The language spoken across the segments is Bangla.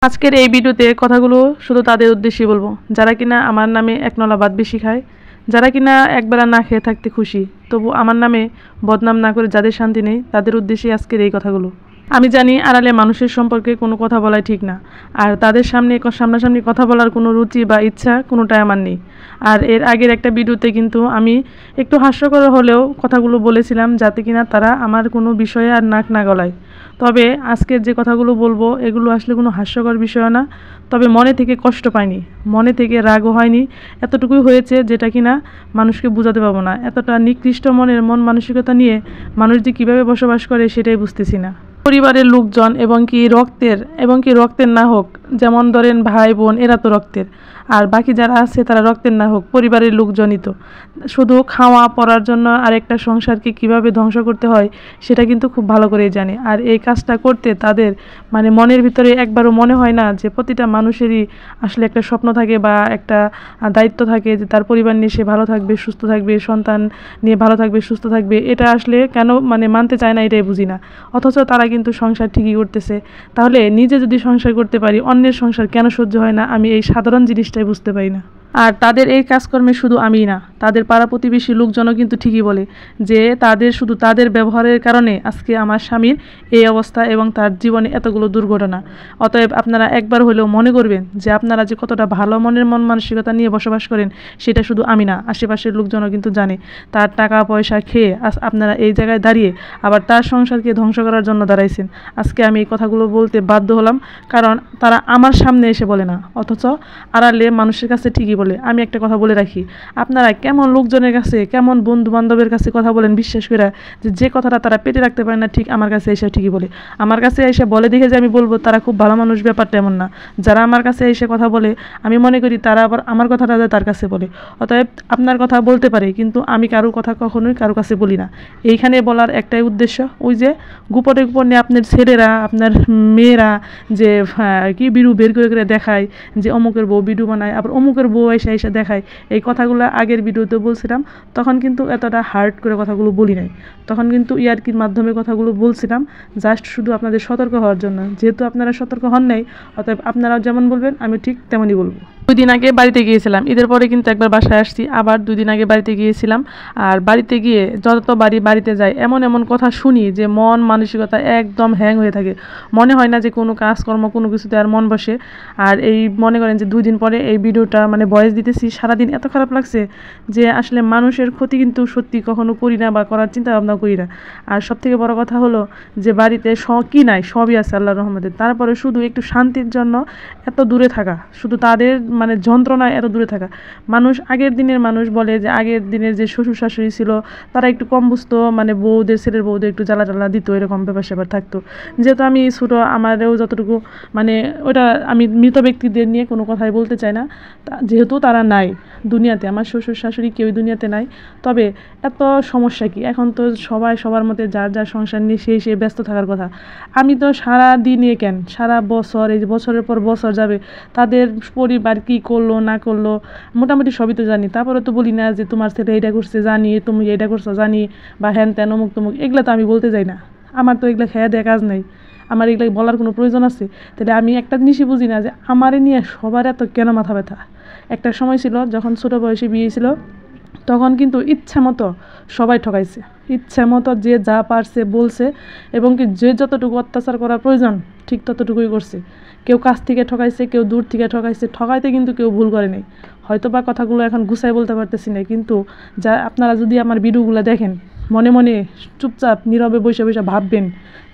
আজকের এই ভিডিওতে কথাগুলো শুধু তাদের উদ্দেশ্যেই বলবো যারা কিনা আমার নামে এক নলা ভাত বেশি খায়, যারা কিনা একবেলা না খেয়ে থাকতে খুশি তবু আমার নামে বদনাম না করে যাদের শান্তি নেই, তাদের উদ্দেশ্যে আজকের এই কথাগুলো। আমি জানি আড়ালে মানুষের সম্পর্কে কোনো কথা বলাই ঠিক না, আর তাদের সামনাসামনি কথা বলার কোনো রুচি বা ইচ্ছা কোনোটাই আমার নেই। আর এর আগের একটা ভিডিওতে কিন্তু আমি একটু হাস্যকর হলেও কথাগুলো বলেছিলাম যাতে কিনা তারা আমার কোনো বিষয়ে আর নাক না গলায়। তবে আজকের যে কথাগুলো বলবো এগুলো আসলে কোনো হাস্যকর বিষয় না, তবে মনে থেকে কষ্ট পাইনি, মনে থেকে রাগও হয়নি, এতটুকুই হয়েছে যেটা কিনা মানুষকে বোঝাতে পারবো না। এতটা নিকৃষ্ট মন মানসিকতা নিয়ে মানুষ যে কীভাবে বসবাস করে সেটাই বুঝতেছি না। পরিবারের লোকজন এবং কি রক্তের না হোক, যেমন ধরেন ভাই বোন এরা তো রক্তের, আর বাকি যারা আছে তারা রক্তের না হোক পরিবারের লোকজনই তো। শুধু খাওয়া পড়ার জন্য আরেকটা সংসারকে কিভাবে ধ্বংস করতে হয় সেটা কিন্তু খুব ভালো করেই জানে। আর এই কাজটা করতে তাদের মনের ভিতরে একবারও মনে হয় না যে প্রতিটা মানুষেরই আসলে একটা স্বপ্ন থাকে বা একটা দায়িত্ব থাকে যে তার পরিবার নিয়ে সে ভালো থাকবে, সুস্থ থাকবে, সন্তান নিয়ে ভালো থাকবে, সুস্থ থাকবে। এটা আসলে কেন মানতে চায় না এটাই বুঝি না। অথচ তারা কিন্তু সংসার ঠিকই করতেছে। তাহলে নিজে যদি সংসার করতে পারি অন্যের সংসার কেন সহ্য হয় না, আমি এই সাধারণ জিনিসটাই বুঝতে পারি না। আর তাদের এই কাজকর্মে শুধু আমিই না, তাদের পাড়া প্রতিবেশী লোকজনও কিন্তু ঠিকই বলে যে শুধু তাদের ব্যবহারের কারণে আজকে আমার স্বামীর এই অবস্থা এবং তার জীবনে এতগুলো দুর্ঘটনা। অতএব আপনারা একবার হলেও মনে করবেন যে আপনারা যে কতটা ভালো মন মানসিকতা নিয়ে বসবাস করেন সেটা শুধু আমি না, আশেপাশের লোকজনও কিন্তু জানে। তার টাকা পয়সা খেয়ে আপনারা এই জায়গায় দাঁড়িয়ে আবার তার সংসারকে ধ্বংস করার জন্য দাঁড়াইছেন। আজকে আমি এই কথাগুলো বলতে বাধ্য হলাম, কারণ তারা আমার সামনে এসে বলে না, অথচ আড়ালে মানুষের কাছে ঠিকই বলে। আমি একটা কথা বলে রাখি, আপনারা কেমন লোকজনের কাছে, কেমন বন্ধু বান্ধবের কাছে কথা বলেন বিশ্বাস করে, যে কথাটা তারা পেটে রাখতে পারে না ঠিক আমার কাছে এসে ঠিকই বলে। আমার কাছে এসে বলে দেখে যে আমি বলবো তারা খুব ভালো মানুষ, ব্যাপারটা এমন না। যারা আমার কাছে এসে কথা বলে আমি মনে করি তারা আবার আমার কথাটা তার কাছে বলে। অতএব আপনার কথা বলতে পারে, কিন্তু আমি কারোর কথা কখনোই কারোর কাছে বলি না। এইখানে বলার একটাই উদ্দেশ্য, ওই যে গোপনে গোপনে আপনার ছেলেরা, আপনার মেয়েরা যে ভিডিও বের করে দেখায় যে অমুকের বউ ভিডিও বানায়, আবার অমুকের বউ এসে দেখায়। এই কথাগুলো আগের ভিডিওতে বলছিলাম, তখন কিন্তু এতটা হার্ড করে কথাগুলো বলি নাই। তখন কিন্তু ইয়ার্কির মাধ্যমে কথাগুলো বলছিলাম জাস্ট শুধু আপনাদের সতর্ক হওয়ার জন্য। যেহেতু আপনারা সতর্ক হন নাই, অতএব আপনারাও যেমন বলবেন আমি ঠিক তেমনই বলবো। 2 দিন আগে বাড়িতে গিয়েছিলাম, ঈদের পরে কিন্তু একবার বাসায় আসছি, আবার 2 দিন আগে বাড়িতে গিয়েছিলাম। আর বাড়িতে গিয়ে যত বাড়িতে যাই এমন কথা শুনি যে মন মানসিকতা একদম হ্যাং হয়ে থাকে। মনে হয় না যে কোনো কাজকর্ম কোনো কিছুতে আর মন বসে। আর এই মনে করেন যে 2 দিন পরে এই ভিডিওটা ভয়েস দিতেছি, সারাদিন এত খারাপ লাগছে যে আসলে মানুষের ক্ষতি কিন্তু সত্যি কখনো করি না বা করার চিন্তা ভাবনা করি না। আর সবথেকে বড় কথা হলো যে বাড়িতে কি নাই, সবই আছে আল্লাহর রহমতে, তারপরে শুধু একটু শান্তির জন্য এত দূরে থাকা, শুধু তাদের যন্ত্রণায় এত দূরে থাকা। আগের দিনের মানুষ বলে যে আগের দিনের যে শ্বশুর শাশুড়ি ছিল তারা একটু কম বুঝতো, ছেলের বউদের একটু জ্বালা দিত, এরকম ব্যাপার থাকতো। যেহেতু আমি ছোটো, আমারও যতটুকু ওটা আমি মৃত ব্যক্তিদের নিয়ে কোনো কথাই বলতে চাই না, যেহেতু তারা নাই দুনিয়াতে, আমার শ্বশুর শাশুড়ি কেউই দুনিয়াতে নাই। তবে এত সমস্যা কি, এখন তো সবাই সবার মধ্যে যার সংসার নিয়ে সে ব্যস্ত থাকার কথা। আমি তো সারা দিনে সারা বছর, এই যে বছরের পর বছর যাবে, তাদের পরিবার কি করলো না করলো মোটামুটি সবই তো জানি। তারপরে তো বলি না যে তোমার ছেলে এটা করছে জানি, তুমি এটা করছো জানি, বা হ্যান ত্যান অমুক তমুক, এগুলো তো আমি বলতে যাই না। আমার তো এগুলো খেয়ে দেয় কাজ নেই, আমার এগুলো বলার কোনো প্রয়োজন আছে? তাহলে আমি একটা জিনিসই বুঝি না যে আমারে নিয়ে সবার এত কেন মাথা ব্যথা। একটা সময় ছিল যখন ছোটো বয়সে বিয়ে ছিল, তখন কিন্তু ইচ্ছা মতো সবাই ঠকাইছে, ইচ্ছা মতো যে যা পারছে বলছে, এবং কি যে যতটুকু অত্যাচার করার প্রয়োজন ঠিক ততটুকুই করছে। কেউ কাছ থেকে ঠকাইছে, কেউ দূর থেকে ঠকাইছে, ঠকাইতে কিন্তু কেউ ভুল করে নাই। হয়তো বা কথাগুলো এখন গুছাই বলতে পারতেছি না, কিন্তু আপনারা যদি আমার ভিডিওগুলো দেখেন মনে চুপচাপ নীরবে বসে ভাববেন,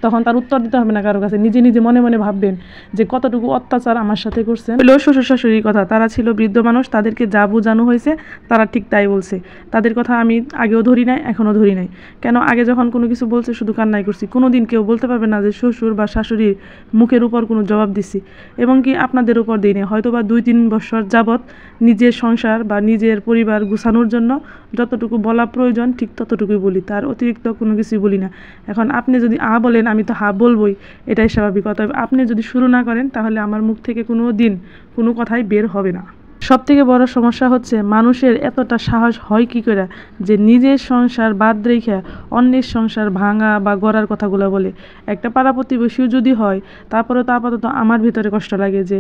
তখন তার উত্তর দিতে হবে না কারো কাছে, নিজে মনে ভাববেন যে কতটুকু অত্যাচার আমার সাথে করছেন। শ্বশুর শাশুড়ির কথা, তারা ছিল বৃদ্ধ মানুষ, তাদেরকে যা বোঝানো হয়েছে তারা ঠিক তাই বলছে। তাদের কথা আমি আগেও ধরি নাই, এখনও ধরি নাই। কেন, আগে যখন কোনো কিছু বলছে শুধু কান্নাই করছি। কোনো দিন কেউ বলতে পারবে না যে শ্বশুর বা শাশুড়ির মুখের উপর কোনো জবাব দিছি, এবং কি আপনাদের উপর দিই না। হয়তো বা 2-3 বছর যাবৎ নিজের সংসার বা নিজের পরিবার গুছানোর জন্য যতটুকু বলা প্রয়োজন ঠিক ততটুকুই বলি, তার অতিরিক্ত কোনো কিছুই বলি না। এখন আপনি যদি বলেন আমি তো বলবই, এটাই স্বাভাবিক। তবে আপনি যদি শুরু না করেন তাহলে আমার মুখ থেকে কোনো দিন কোনো কথাই বের হবে না। সবথেকে বড় সমস্যা হচ্ছে মানুষের এতটা সাহস হয় কি করে যে নিজের সংসার বাদ রেখে অন্যের সংসার ভাঙা বা গড়ার কথাগুলো বলে। একটা পাড়া প্রতিবেশীও যদি হয় তারপরেও তো আপাতত আমার ভিতরে কষ্ট লাগে যে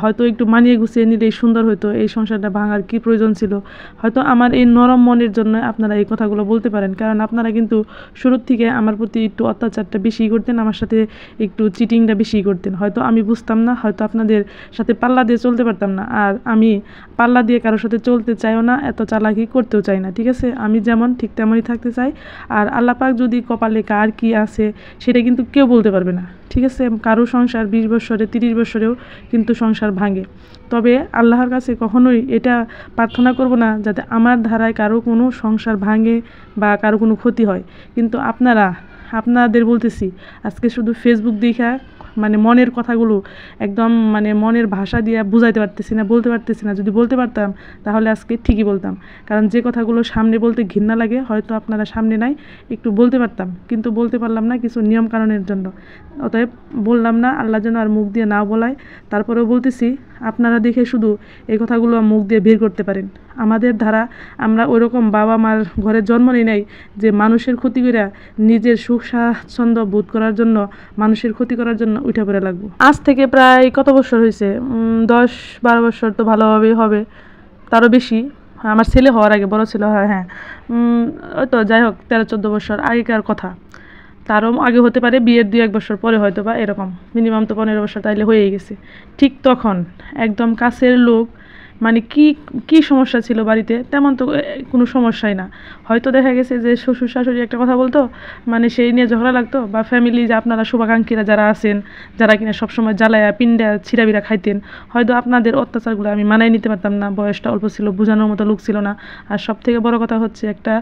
হয়তো একটু মানিয়ে গুছিয়ে নিলেই সুন্দর হতো, এই সংসারটা ভাঙার কি প্রয়োজন ছিল। হয়তো আমার এই নরম মনের জন্য আপনারা এই কথাগুলো বলতে পারেন, কারণ আপনারা কিন্তু শুরুর থেকে আমার প্রতি একটু অত্যাচারটা বেশি করতেন, আমার সাথে একটু চিটিংটা বেশি করতেন। হয়তো আমি বুঝতাম না, হয়তো আপনাদের সাথে পাল্লা দিয়ে চলতে পারতাম না। আর আমি পাল্লা দিয়ে কারোর সাথে চলতে চাইও না, এত চালাকি করতেও চাই না, ঠিক আছে? আমি যেমন ঠিক তেমনই থাকতে চাই। আর আল্লাহ পাক যদি কপালে কার কি আছে সেটা কিন্তু কেউ বলতে পারবে না, ঠিক আছে? কারো সংসার 20 বছরে 30 বছরেও কিন্তু সংসার ভাঙে। তবে আল্লাহর কাছে কখনোই এটা প্রার্থনা করব না যাতে আমার ধারায় কারো কোনো সংসার ভাঙে বা কারো কোনো ক্ষতি হয়। কিন্তু আপনাদের বলতেছি, আজকে শুধু ফেসবুক দেখা মানে মনের কথাগুলো একদম মানে মনের ভাষা দিয়ে বুঝাইতে পারতেছি না, বলতে পারতেছি না। যদি বলতে পারতাম তাহলে আজকে ঠিকই বলতাম, কারণ যে কথাগুলো সামনে বলতে ঘৃণা লাগে, হয়তো আপনারা সামনে নাই, একটু বলতে পারতাম, কিন্তু বলতে পারলাম না কিছু নিয়ম কানুনের জন্য। অতএব বললাম না, আল্লাহ যেন আর মুখ দিয়ে না বলায়। তারপরেও বলতেছি, আপনারা দেখে শুধু এই কথাগুলো মুখ দিয়ে বের করতে পারেন। আমাদের ধারা, আমরা ওইরকম বাবা মার ঘরে জন্ম নিই নাই যে মানুষের ক্ষতি করে নিজের সুখ স্বাচ্ছন্দ্য বোধ করার জন্য, মানুষের ক্ষতি করার জন্য উঠে পড়ে লাগবো। আজ থেকে প্রায় কত বছর হয়েছে, 10-12 বছর তো ভালোভাবেই হবে, তারও বেশি। আমার ছেলে হওয়ার আগে, বড় ছেলে হয়, হ্যাঁ, ওই তো যাই হোক 13-14 বছর আগেকার কথা। তারও আগে হতে পারে, বিয়ের 2-1 বছর পরে হয়তো বা এরকম, মিনিমাম তো 15 বছর তাইলে হয়েই গেছে। ঠিক তখন একদম কাছের লোক, মানে কি সমস্যা ছিল বাড়িতে, তেমন তো কোনো সমস্যাই না। হয়তো দেখা গেছে যে শ্বশুর শাশুড়ি একটা কথা বলতো, মানে সেই নিয়ে ঝগড়া লাগতো, বা ফ্যামিলি যে আপনারা শুভাকাঙ্ক্ষীরা যারা আছেন, যারা কিনা সবসময় জ্বালায়া পিণ্ডা ছিঁড়াবিড়া খাইতেন, হয়তো আপনাদের অত্যাচারগুলো আমি মানাই নিতে পারতাম না, বয়সটা অল্প ছিল, বোঝানোর মতো লোক ছিল না। আর সবথেকে বড় কথা হচ্ছে, একটা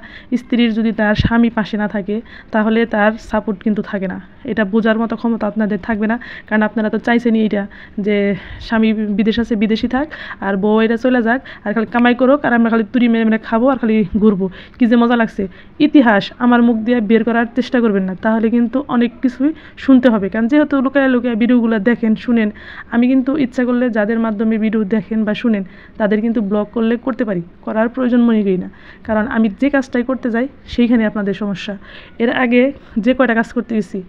স্ত্রীর যদি তার স্বামী পাশে না থাকে তাহলে তার সাপোর্ট কিন্তু থাকে না। এটা বোঝার মতো ক্ষমতা আপনাদের থাকবে না, কারণ আপনারা তো চাইছেনই এটা যে স্বামী বিদেশ আছে, বিদেশি থাক, আর বউ এটা চলে যাক, আর খালি কামাই করুক, আর আমরা খালি তুড়ি মেরে মেরে খাবো আর খালি ঘুরবো, কি যে মজা লাগছে। ইতিহাস আমার মুখ দিয়ে বের করার চেষ্টা করবেন না, তাহলে কিন্তু অনেক কিছুই শুনতে হবে। কারণ যেহেতু লুকায় লুকায় ভিডিওগুলো দেখেন, শুনেন, আমি কিন্তু ইচ্ছা করলে যাদের মাধ্যমে ভিডিও দেখেন বা শুনেন তাদের কিন্তু ব্লক করলে করতে পারি, করার প্রয়োজন মনে করি না। কারণ আমি যে কাজটাই করতে যাই সেইখানে আপনাদের সমস্যা। এর আগে যে কয়টা কাজ করতে গেছি,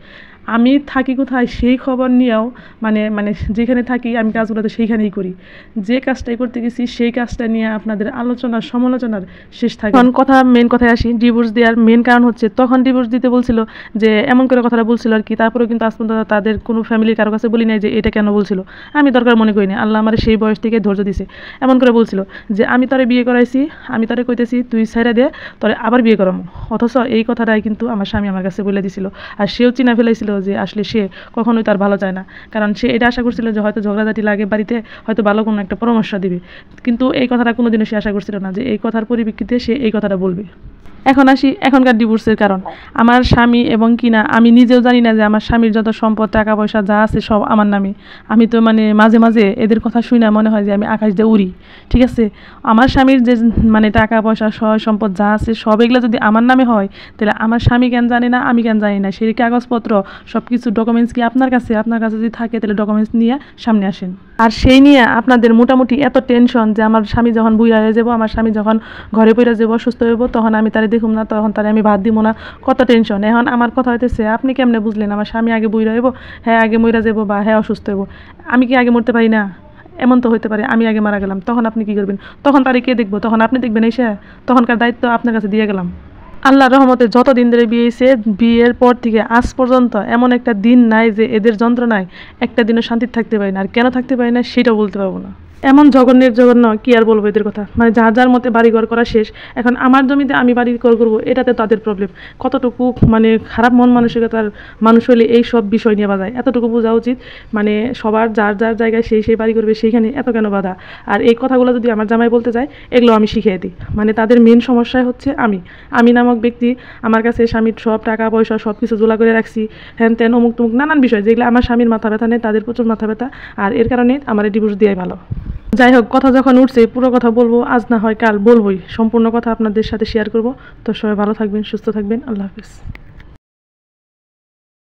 আমি থাকি কোথায় সেই খবর নিয়েও মানে মানে যেখানে থাকি আমি কাজগুলো তো সেইখানেই করি। যে কাজটাই করতে গেছি সেই কাজটা নিয়ে আপনাদের আলোচনার সমালোচনার শেষ থাকে। এখন মেন কথায় আসি, ডিভোর্স দেওয়ার মেন কারণ হচ্ছে, তখন ডিভোর্স দিতে বলছিল যে এমন করে কথাটা বলছিল আর কি। তারপরেও কিন্তু আজ পর্যন্ত তাদের কোনো ফ্যামিলির কারো কাছে বলি নাই যে এটা কেন বলছিল, আমি দরকার মনে করি না। আল্লাহ আমার সেই বয়স থেকে ধৈর্য দিছে। এমন করে বলছিল যে আমি তারে বিয়ে করাইছি, আমি তারে কইতেছি তুই ছেড়ে দে, তোরে আবার বিয়ে করামো। অথচ এই কথাটাই কিন্তু আমার স্বামী আমার কাছে বলে দিছিল, আর সেও চিনা ফেলাইছিল যে আসলে সে কখনোই তার ভালো চায় না। কারণ সে এটা আশা করছিল যে হয়তো ঝগড়াঝাটি লাগে বাড়িতে, হয়তো ভালো কোনো একটা পরামর্শ দিবে, কিন্তু এই কথাটা কোনোদিনও সে আশা করছিল না যে এই কথার পরিপ্রেক্ষিতে সে এই কথাটা বলবে। এখন আসি এখনকার ডিভোর্সের কারণ। আমার স্বামী এবং কিনা আমি নিজেও জানি না যে আমার স্বামীর যত সম্পদ টাকা পয়সা যা আছে সব আমার নামে। আমি তো মানে মাঝে মাঝে এদের কথা শুই না, মনে হয় যে আমি আকাশ দিয়ে উড়ি, ঠিক আছে? আমার স্বামীর যে মানে টাকা পয়সা সয় সম্পদ যা আছে সব এগুলো যদি আমার নামে হয়, তাহলে আমার স্বামী কেন জানে না, আমি কেন জানি না? সেই কাগজপত্র সব কিছু ডকুমেন্টস কি আপনার কাছে যদি থাকে তাহলে ডকুমেন্টস নিয়ে সামনে আসেন। আর সেই নিয়ে আপনাদের মোটামুটি এত টেনশন যে আমার স্বামী যখন বুইড়া হয়ে যাবো, আমার স্বামী যখন ঘরে পড়ে যাবো, অসুস্থ হইব, তখন আমি তারে দেখুম না, তখন তারে আমি ভাত দিব না, কত টেনশন। এখন আমার কথা হইতেছে, আপনি কেমনে বুঝলেন আমার স্বামী আগে বুইড়া হইব, হ্যাঁ আগে মইরা যাবো, বা হ্যাঁ অসুস্থ হইব? আমি কি আগে মরতে পারি না? এমন তো হইতে পারে আমি আগে মারা গেলাম, তখন আপনি কি করবেন? তখন তারে কে দেখবো? তখন আপনি দেখবেন এসে? তখনকার দায়িত্ব আপনার কাছে দিয়ে গেলাম। আল্লাহর রহমতে যতদিন ধরে বিয়ে হয়েছে, বিয়ের পর থেকে আজ পর্যন্ত এমন একটা দিন নাই যে এদের যন্ত্রণায় একটা দিনও শান্তিতে থাকতে পারি না। আর কেন থাকতে পারি না সেটাও বলতে পারবো না। এমন জঘন্য কি আর বলবো এদের কথা। মানে যার যার মতে বাড়িঘর করা শেষ, এখন আমার জমিতে আমি বাড়িঘর করবো, এটাতে তাদের প্রবলেম। কতটুকু মানে খারাপ মন মানসিকতার মানুষ হলে এই সব বিষয় নিয়ে বাধায়, এতটুকু বোঝা উচিত। মানে সবার যার যার জায়গায় সেই বাড়ি করবে, সেইখানে এত কেন বাধা? আর এই কথাগুলো যদি আমার জামাই বলতে যায়, এগুলো আমি শিখিয়ে দিই। মানে তাদের মেন সমস্যায় হচ্ছে আমি নামক ব্যক্তি। আমার কাছে স্বামীর সব টাকা পয়সা সব কিছু জোলা করে রাখছি, হ্যান ত্যান অমুক তমুক নানান বিষয়, যেগুলো আমার স্বামীর মাথা ব্যথা নেই, তাদের প্রচুর মাথা ব্যথা। আর এর কারণে আমার ডিভোর্স দেওয়াই ভালো। যাই হোক, কথা যখন উঠছে পুরো কথা বলবো, আজ না হয় কাল বলবোই, সম্পূর্ণ কথা আপনাদের সাথে শেয়ার করব। তো সবাই ভালো থাকবেন, সুস্থ থাকবেন, আল্লাহ হাফিজ।